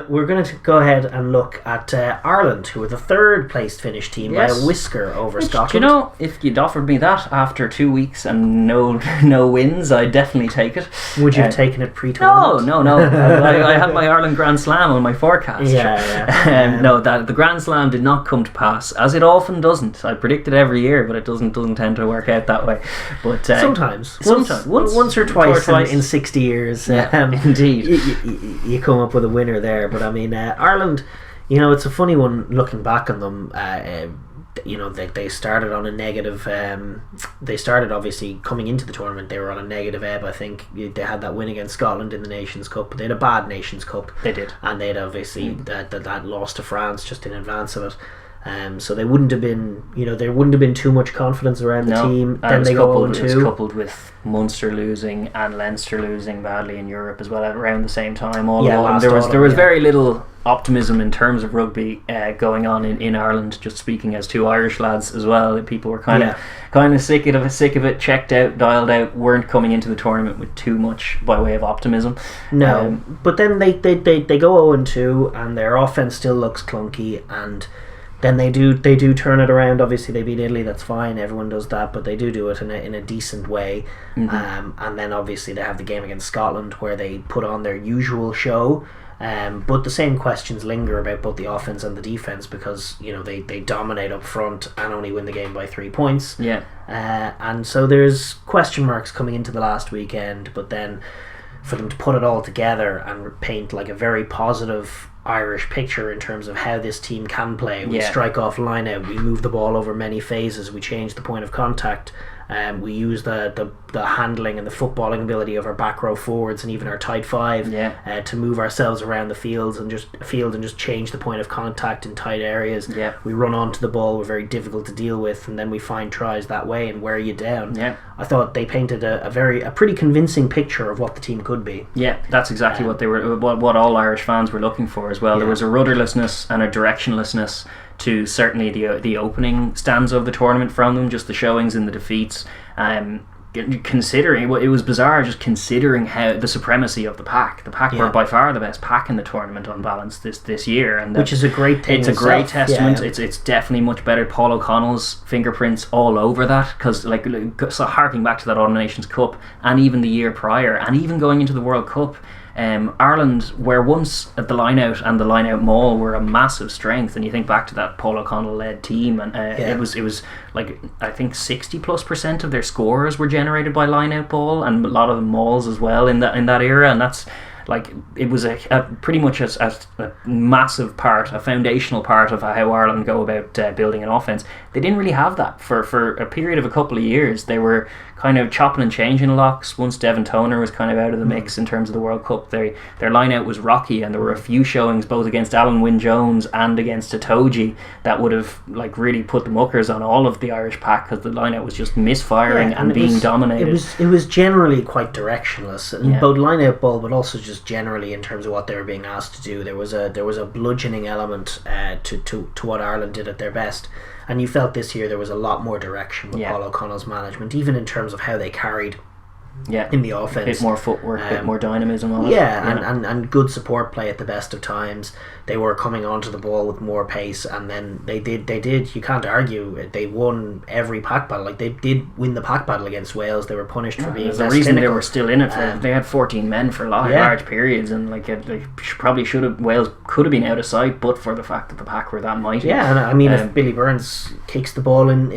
we're going to go ahead and look at Ireland, who were the third placed Finnish team by a whisker over Scotland. Do you know, if you'd offered me that after 2 weeks and no wins, I'd definitely take it. Would you have taken it pre-tournament? No. I had my Ireland Grand Slam on my forecast. No, the Grand Slam did not come to pass, as it often doesn't. I predict it every year, but it doesn't tend to work out that way. But sometimes once or twice in 60 years. Indeed. You come up with a winner there. But I mean, Ireland, it's a funny one looking back on them. They started on a negative. They started, obviously, coming into the tournament, they were on a negative ebb. I think they had that win against Scotland in the Nations Cup, but they had a bad Nations Cup. They did, and they'd obviously that loss to France just in advance of it. So they wouldn't have been, there wouldn't have been too much confidence around the team. Then they go 0-2. It was coupled with Munster losing and Leinster losing badly in Europe as well around the same time. There was very little optimism in terms of rugby going on in Ireland. Just speaking as two Irish lads as well, people were kind of sick of it, checked out, dialed out, weren't coming into the tournament with too much by way of optimism. No, but then they go 0-2 and their offence still looks clunky, and then they do turn it around. Obviously they beat Italy, that's fine, everyone does that, but they do it in a decent way. And then obviously they have the game against Scotland where they put on their usual show, but the same questions linger about both the offence and the defence, because they dominate up front and only win the game by 3 points. And so there's question marks coming into the last weekend, but then for them to put it all together and paint like a very positive Irish picture in terms of how this team can play. We strike off line out, we move the ball over many phases, we change the point of contact, we use the handling and the footballing ability of our back row forwards and even our tight five to move ourselves around the field and just change the point of contact in tight areas. We run onto the ball, we're very difficult to deal with, and then we find tries that way and wear you down. I thought they painted a pretty convincing picture of what the team could be. That's exactly what all Irish fans were looking for as well. There was a rudderlessness and a directionlessness to certainly the opening stanza of the tournament from them, just the showings and the defeats. Considering it was bizarre, just considering how the supremacy of the pack were by far the best pack in the tournament on balance this year, and which is a great thing. It's a great testament. It's definitely much better. Paul O'Connell's fingerprints all over that, because so harking back to that All Nations Cup and even the year prior and even going into the World Cup, Ireland, where once the line out and the line out maul were a massive strength, and you think back to that Paul O'Connell led team, and it was like, I think 60+% of their scores were generated by line out ball, and a lot of the mauls as well in that era, and that's like, it was a pretty much a massive part, a foundational part of how Ireland go about building an offence. They didn't really have that for a period of a couple of years. They were kind of chopping and changing locks once Devon Toner was kind of out of the mix in terms of the World Cup. Their line out was rocky, and there were a few showings both against Alan Wynne-Jones and against Itoje that would have like really put the muckers on all of the Irish pack, because the line out was just misfiring and being dominated. It was generally quite directionless, and both line out ball, but also just generally in terms of what they were being asked to do. There was a bludgeoning element to what Ireland did at their best. And you felt this year there was a lot more direction with Paul O'Connell's management, even in terms of how they carried in the offence. A bit more footwork, a bit more dynamism on it. And good support play at the best of times. They were coming onto the ball with more pace, and then they did, you can't argue, they won every pack battle. Like, they did win the pack battle against Wales. They were punished for being less clinical. The reason they were still in it, they had 14 men for large periods, and Wales could have been out of sight, but for the fact that the pack were that mighty. And I mean, if Billy Burns kicks the ball in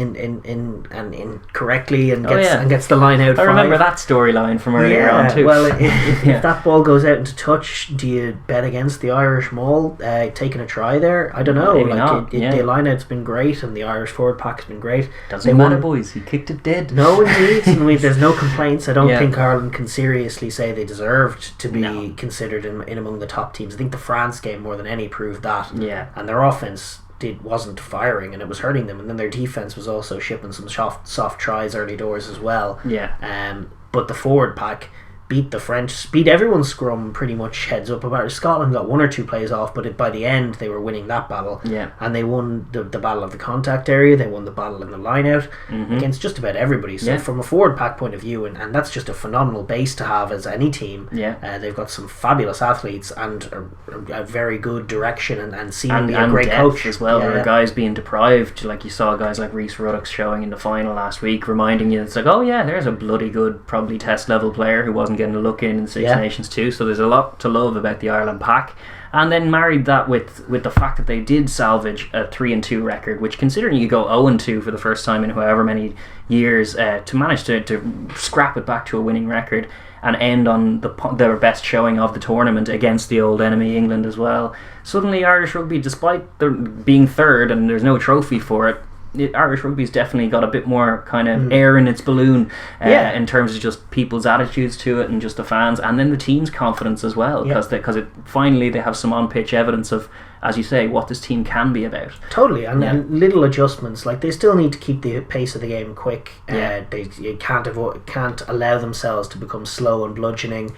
correctly and gets the line out, I remember that storyline from earlier on too. Well, if that ball goes out into touch, do you bet against the Irish maul taking a try there? I don't know. Maybe not. The line out's been great, and the Irish forward pack has been great. Doesn't matter, boys. He kicked it dead. No, indeed. And there's no complaints. I don't think Ireland can seriously say they deserved to be considered in among the top teams. I think the France game more than any proved that. And their offence wasn't firing, and it was hurting them, and then their defence was also shipping some soft tries early doors as well. But the forward pack beat the French, beat everyone's scrum pretty much heads up. About Scotland got one or two plays off, but by the end they were winning that battle. Yeah. And they won the battle of the contact area. They won the battle in the line out against just about everybody. So from a forward pack point of view, and that's just a phenomenal base to have as any team. Yeah. They've got some fabulous athletes and a very good direction and seemingly a great depth coach as well. Yeah. There are guys being deprived, like you saw guys like Rhys Ruddock showing in the final last week, reminding you it's like, oh yeah, there's a bloody good, probably test level player who wasn't getting a look in Six Nations too. So there's a lot to love about the Ireland pack. And then married that with the fact that they did salvage a 3-2 record, which, considering you go 0-2 for the first time in however many years, to manage to scrap it back to a winning record and end on their best showing of the tournament against the old enemy England as well. Suddenly Irish rugby, despite being third and there's no trophy for it, Irish rugby's definitely got a bit more kind of air in its balloon in terms of just people's attitudes to it and just the fans, and then the team's confidence as well, because finally they have some on-pitch evidence of, as you say, what this team can be about. Totally, and little adjustments. Like, they still need to keep the pace of the game quick. They can't allow themselves to become slow and bludgeoning,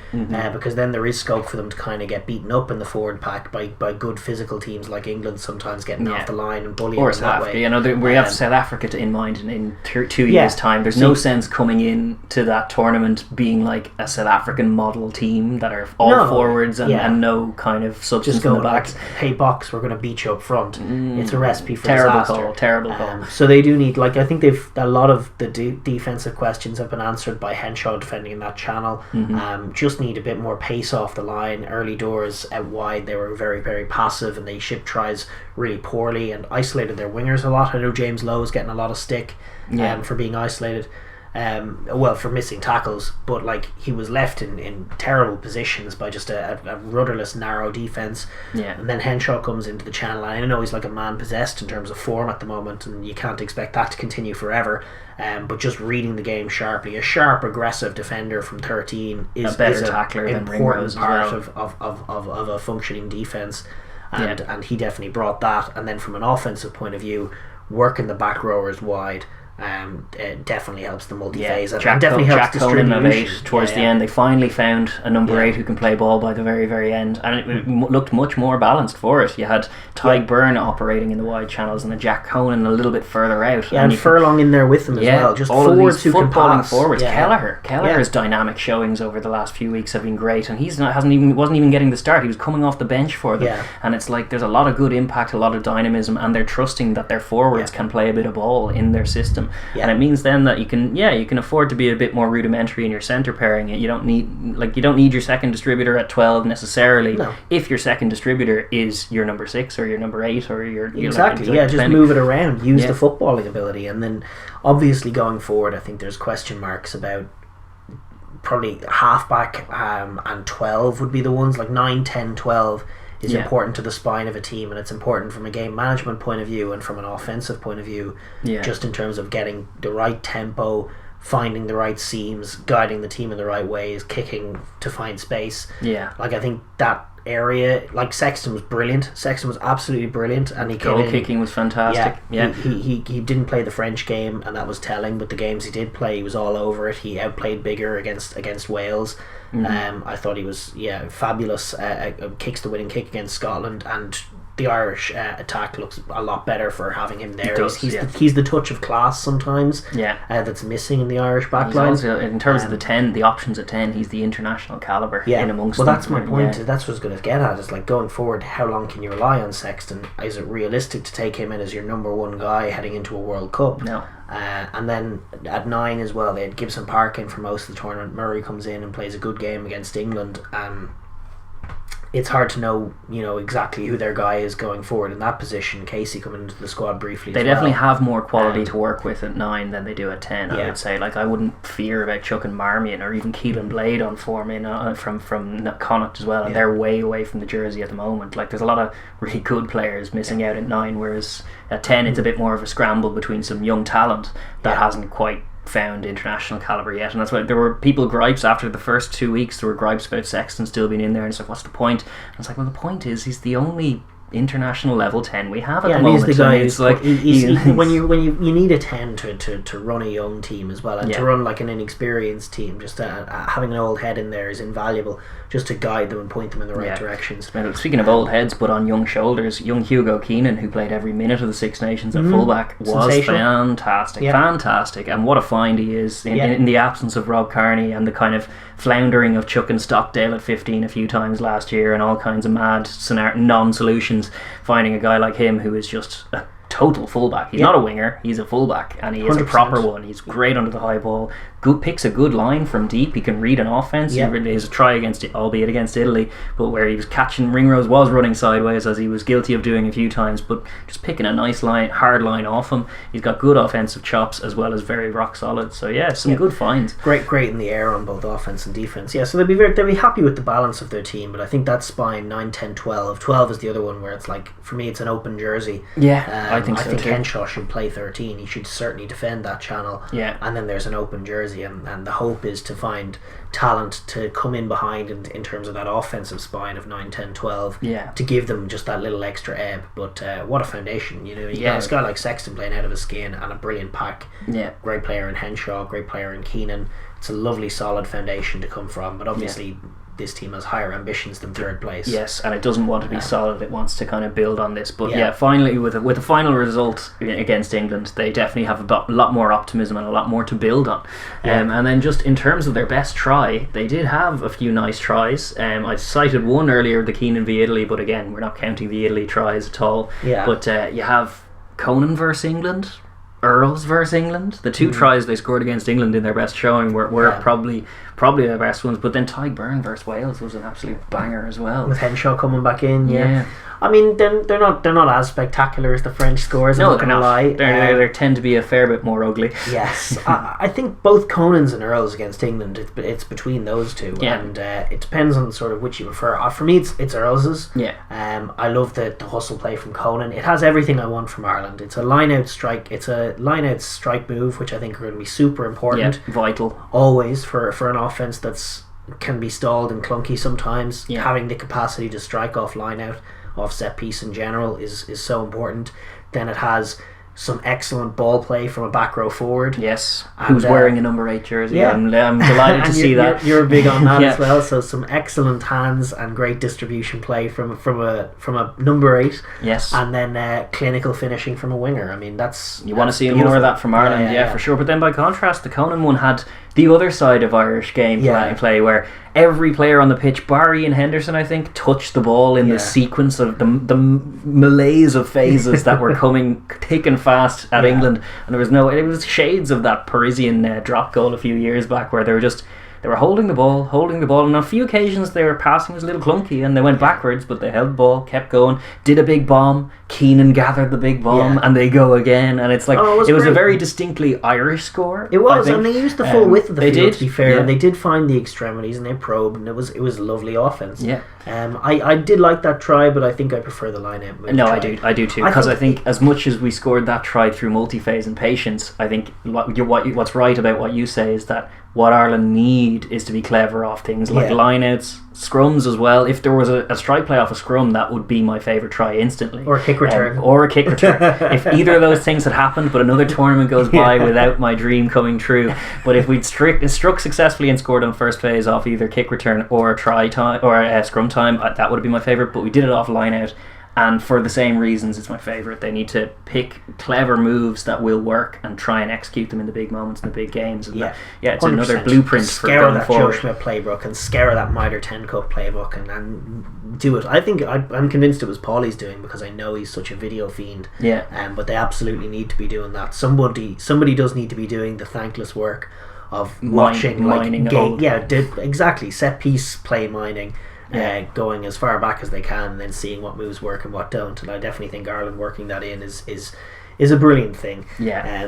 because then there is scope for them to kind of get beaten up in the forward pack by good physical teams like England, sometimes getting off the line and bullying or in South that way. You know, we have South Africa in mind in 2 years' time. There's no sense coming in to that tournament being like a South African model team that are all forwards and no kind of substance just go in the back. like, hey box, we're going to beat you up front. It's a recipe for terrible disaster. Terrible call. So they do need, like, I think a lot of the defensive questions have been answered by Henshaw defending in that channel. Just need a bit more pace off the line. Early doors out wide, they were very, very passive, and they shipped tries really poorly and isolated their wingers a lot. I know James Lowe is getting a lot of stick for being isolated, for missing tackles, but like, he was left in terrible positions by just a rudderless, narrow defence. And then Henshaw comes into the channel, and I know he's like a man possessed in terms of form at the moment, and you can't expect that to continue forever, but just reading the game sharply, a sharp, aggressive defender from 13 is a better is tackler an than important Ringrose part as well. of a functioning defence, and he definitely brought that. And then from an offensive point of view, working the back rowers wide it definitely helps the multi-phase, and definitely helps distribution. Towards the end, they finally found a number 8 who can play ball by the very, very end, and it looked much more balanced for it. You had Tyg Byrne operating in the wide channels and a Jack Conan a little bit further out, and Furlong in there with them as well. Just all forwards who can pass. Forwards. Kelleher's dynamic showings over the last few weeks have been great, and wasn't even getting the start. He was coming off the bench for them, and it's like there's a lot of good impact, a lot of dynamism, and they're trusting that their forwards can play a bit of ball in their system. And it means then that you can afford to be a bit more rudimentary in your centre pairing. You don't need your second distributor at 12 necessarily. No. If your second distributor is your number 6 or your number 8 or your just move it around, use the footballing ability, and then obviously going forward, I think there's question marks about probably halfback and 12 would be the ones, like 9, 10, 12 is important to the spine of a team, and it's important from a game management point of view and from an offensive point of view, just in terms of getting the right tempo, finding the right seams, guiding the team in the right ways, kicking to find space. Like, I think that area, like, Sexton was brilliant. Sexton was absolutely brilliant, and he goal kicking was fantastic. He didn't play the French game, and that was telling, but the games he did play, he was all over it. He outplayed Bigger against Wales. I thought he was fabulous. Kicks the winning kick against Scotland, and the Irish attack looks a lot better for having him there. He's the touch of class sometimes that's missing in the Irish backline. In terms of the 10, the options at 10, he's the international calibre in amongst them. That's my point. That's what I was going to get at, is like, going forward, how long can you rely on Sexton? Is it realistic to take him in as your number one guy heading into a World Cup? No. And then at 9 as well, they had Gibson Park in for most of the tournament. Murray comes in and plays a good game against England. It's hard to know, exactly who their guy is going forward in that position. Casey coming into the squad briefly. They definitely have more quality to work with at 9 than they do at 10. I would say. Like, I wouldn't fear about chucking Marmion or even Keelan Blade on form from Connacht as well, and they're way away from the jersey at the moment. Like, there's a lot of really good players missing out at 9, whereas at 10 it's a bit more of a scramble between some young talent that hasn't quite found international calibre yet, and that's why there were gripes after the first 2 weeks. There were gripes about Sexton still being in there, and it's like, what's the point? And it's like, well, the point is he's the only international level 10 we have at the and moment. he's the guy And who's it's like when you need a 10 to run a young team as well, and to run like an inexperienced team, just having an old head in there is invaluable, just to guide them and point them in the right directions. Speaking of old heads but on young shoulders, young Hugo Keenan, who played every minute of the Six Nations at fullback, was fantastic, and what a find he is in the absence of Rob Kearney and the kind of floundering of Chuck and Stockdale at 15 a few times last year and all kinds of mad non-solutions. Finding a guy like him who is just a total fullback. He's not a winger, he's a fullback, and he is 100%. A proper one. He's great under the high ball, picks a good line from deep, he can read an offence. He really is a try albeit against Italy, but where he was catching Ringrose was running sideways, as he was guilty of doing a few times, but just picking a nice line, hard line off him. He's got good offensive chops as well as very rock solid, so some good finds. Great in the air on both offence and defence. So they'll be happy with the balance of their team, but I think that spine 9, 10, 12 12 is the other one where it's like, for me it's an open jersey. I think Henshaw should play 13. He should certainly defend that channel. And then there's an open jersey, and the hope is to find talent to come in behind in terms of that offensive spine of 9, 10, 12 to give them just that little extra ebb. But what a foundation. You got a guy like Sexton playing out of his skin and a brilliant pack. Great player in Henshaw, great player in Keenan. It's a lovely solid foundation to come from, but obviously this team has higher ambitions than third place. And it doesn't want to be solid, it wants to kind of build on this. But finally with a final result against England, they definitely have a lot more optimism and a lot more to build on. And then just in terms of their best try, they did have a few nice tries. I cited one earlier, the Keenan v Italy, but again, we're not counting the Italy tries at all. But you have Conan versus England, Earls versus England. The two tries they scored against England in their best showing were probably their best ones. But then Tadhg Beirne versus Wales was an absolute banger as well, with Henshaw coming back in. I mean, they're not as spectacular as the French scores. I'm not going to lie. They tend to be a fair bit more ugly. I think both Conans and Earls against England, it's between those two, and it depends on sort of which you prefer. For me, it's Earls's. I love the hustle play from Conan. It has everything I want from Ireland. It's a line-out strike. It's a line-out strike move, which I think are going to be super important. Vital. Always for an offence that's can be stalled and clunky sometimes. Having the capacity to strike off line-out, off set piece in general is so important. Then it has some excellent ball play from a back row forward. Who's wearing a number 8 jersey. I'm delighted to see that. You're big on that as well. So some excellent hands and great distribution play from a number 8. And then clinical finishing from a winger. I mean, you want to see more of that from Ireland, for sure. But then by contrast, the Conan one had the other side of Irish game play, where every player on the pitch, bar Ian Henderson, I think, touched the ball in the sequence of the malaise of phases that were coming thick and fast at England. And it was shades of that Parisian drop goal a few years back, where they were holding the ball, and on a few occasions their passing was a little clunky and they went backwards, but they held the ball, kept going, did a big bomb, Keenan gathered the big bomb, and they go again, and it's like it was a very distinctly Irish score. It was, and they used the full width of the field, to be fair, and they did find the extremities and they probed, and it was a lovely offence. I did like that try, but I think I prefer the line-out move. No, try. I do too, because I think as much as we scored that try through multi-phase and patience, I think what's right about what you say is that what Ireland need is to be clever off things like line-outs, scrums as well. If there was a strike play off a scrum, that would be my favourite try instantly. Or a kick return. If either of those things had happened, but another tournament goes by without my dream coming true. But if we'd struck successfully and scored on first phase off either kick return or try time or scrum time, that would be my favourite. But we did it off line-out. And for the same reasons, it's my favourite. They need to pick clever moves that will work and try and execute them in the big moments, in the big games. And it's another blueprint for going forward. Scour that Joe Schmidt playbook and scour that Mitre 10 Cup playbook and do it. I think I'm convinced it was Paulie's doing, because I know he's such a video fiend. But they absolutely need to be doing that. Somebody does need to be doing the thankless work of watching mining exactly, set piece play mining. Going as far back as they can and then seeing what moves work and what don't, and I definitely think Ireland working that in is a brilliant thing.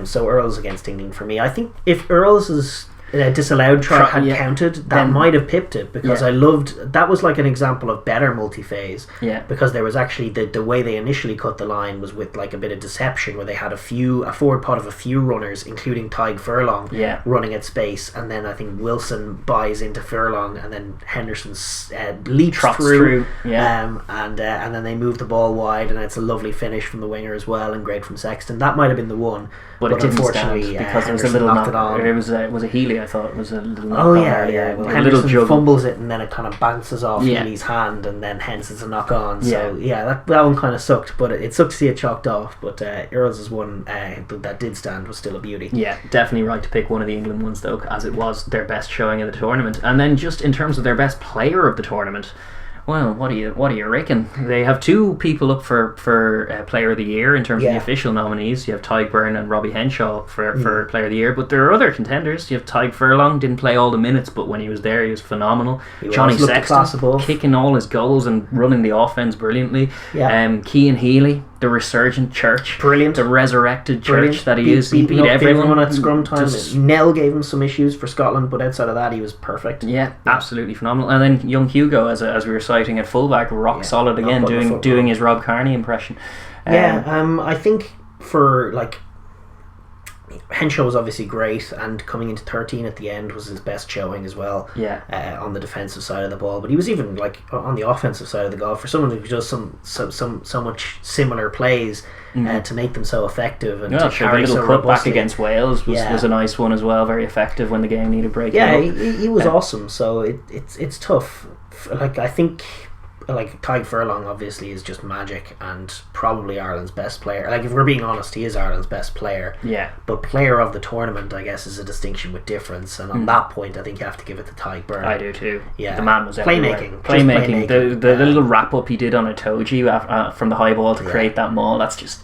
So Earls against England for me. I think if Earls is disallowed try had Yeah. counted, that Then- might have pipped it, because Yeah. I loved that was like an example of better multi-phase. Yeah. Because there was actually the way they initially cut the line was with like a bit of deception, where they had a forward pod of a few runners, including Tyg Furlong, Yeah. running at space, and then I think Wilson buys into Furlong, and then Henderson leaps Trots through. Yeah. And then they move the ball wide, and it's a lovely finish from the winger as well, and great from Sexton. That might have been the one, But it didn't stand unfortunately because there was a Henderson little knocked it knock. on. It was a Healy, I thought. It was a little knock Oh on yeah, earlier. yeah. Well, A little Henderson juggle. fumbles it, and then it kind of bounces off Yeah. Healy's hand, and then hence it's a knock on. Yeah. So yeah, that one kind of sucked, but it sucked to see it chalked off. But Earls' one that did stand was still a beauty. Yeah, definitely right to pick one of the England ones though, as it was their best showing of the tournament. And then just in terms of their best player of the tournament, well, what do you reckon? They have two people up for Player of the Year in terms of the Yeah. official nominees. You have Tyg Byrne and Robbie Henshaw for Player of the Year, but there are other contenders. You have Tyg Furlong, didn't play all the minutes, but when he was there, he was phenomenal. Johnny looked a class Sexton, above. kicking all his goals and running the offense brilliantly. Yeah. Cian Healy, the resurgent Church, Brilliant. the resurrected Brilliant. Church that he is. He beat up everyone at scrum time. Just- Nell gave him some issues for Scotland, but outside of that, he was perfect. Yeah, absolutely phenomenal. And then young Hugo, as we were citing at fullback, rock solid again, Not putting a foot doing wrong. his Rob Kearney impression. I think for like Henshaw was obviously great, and coming into 13 at the end was his best showing as well. Yeah. On the defensive side of the ball, but he was even like on the offensive side of the goal for someone who does so much similar plays to make them so effective and Yeah, to sure, the carry little so cutback robustly. against Wales Yeah. was a nice one as well, very effective when the game needed breaking Yeah, up. he was awesome. So it's tough. Like I think. Like Tyg Furlong obviously is just magic and probably Ireland's best player. Like if we're being honest, he is Ireland's best player. Yeah. But player of the tournament, I guess, is a distinction with difference. And on that point, I think you have to give it to Tyg Byrne. I do too. Yeah. The man was everywhere. Playmaking. Playmaking. Just The little wrap up he did on a Toji from the high ball to create that maul. That's just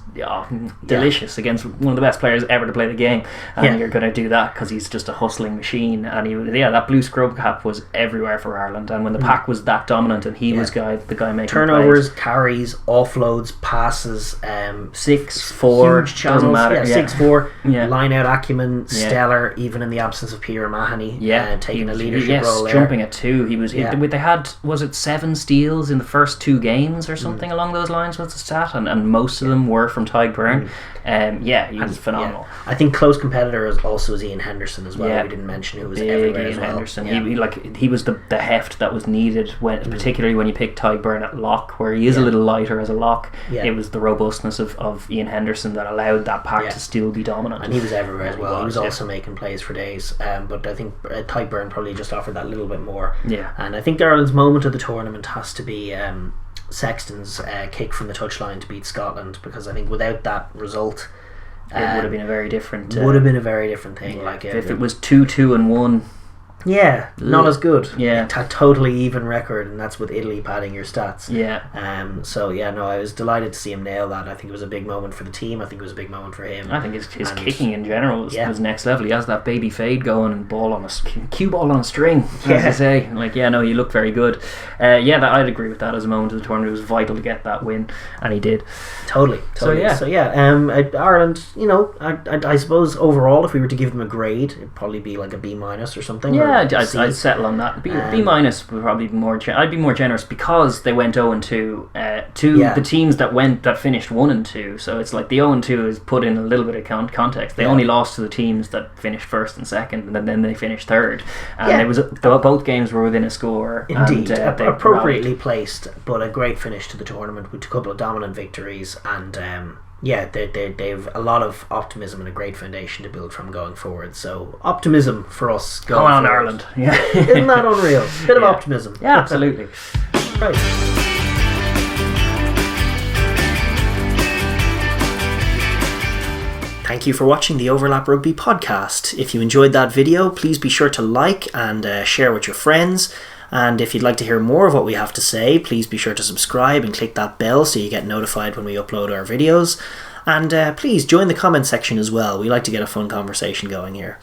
delicious against one of the best players ever to play the game. And you're going to do that because he's just a hustling machine. And that blue scrub cap was everywhere for Ireland. And when the pack was that dominant, and he was the guy making turnovers, plays. carries, offloads, passes, 6-4 huge doesn't matter. Yeah, 6-4. Yeah. Line out acumen, stellar, even in the absence of Peter Mahoney. Taking a leadership role there. Jumping at 2. They had, was it 7 steals in the first 2 games or something along those lines was the stat, and most of them were from Tyg Byrne. He was phenomenal. I think close competitor is Ian Henderson as well. We didn't mention who was everywhere Ian as well. Henderson. Yeah. He was the heft that was needed particularly when you pick Tyg Byrne at lock, where he is a little lighter as a lock. It was the robustness of Ian Henderson that allowed that pack to still be dominant. And he was everywhere as well. He was also making plays for days. But I think Tyg Byrne probably just offered that little bit more. Yeah. And I think Ireland's moment of the tournament has to be Sexton's kick from the touchline to beat Scotland, because I think without that result, it would have been a very different. Would have been a very different thing. Yeah, like if it was 2-2 and 1. Yeah, not as good. Yeah. A totally even record, and that's with Italy padding your stats. Yeah. I was delighted to see him nail that. I think it was a big moment for the team. I think it was a big moment for him. I think his kicking in general was next level. He has that baby fade going and cue ball on a string, as I say. He looked very good. I'd agree with that as a moment of the tournament. It was vital to get that win, and he did. Totally. Ireland, I suppose overall, if we were to give them a grade, it'd probably be like a B- or something. Yeah, I'd settle on that. B- minus would probably be more. I'd be more generous because they went 0-2 to the teams that finished 1-2. So it's like the 0-2 is put in a little bit of context. They only lost to the teams that finished first and second, and then they finished third. And it was both games were within a score. Indeed, and, appropriately placed, but a great finish to the tournament with a couple of dominant victories, and they've a lot of optimism and a great foundation to build from going forward. So optimism for us going Come on, forward. Ireland. Yeah. Isn't that unreal? Bit of optimism. Yeah, absolutely. Right. Thank you for watching the Overlap Rugby podcast. If you enjoyed that video, please be sure to like and share with your friends. And if you'd like to hear more of what we have to say, please be sure to subscribe and click that bell so you get notified when we upload our videos. And please join the comment section as well. We like to get a fun conversation going here.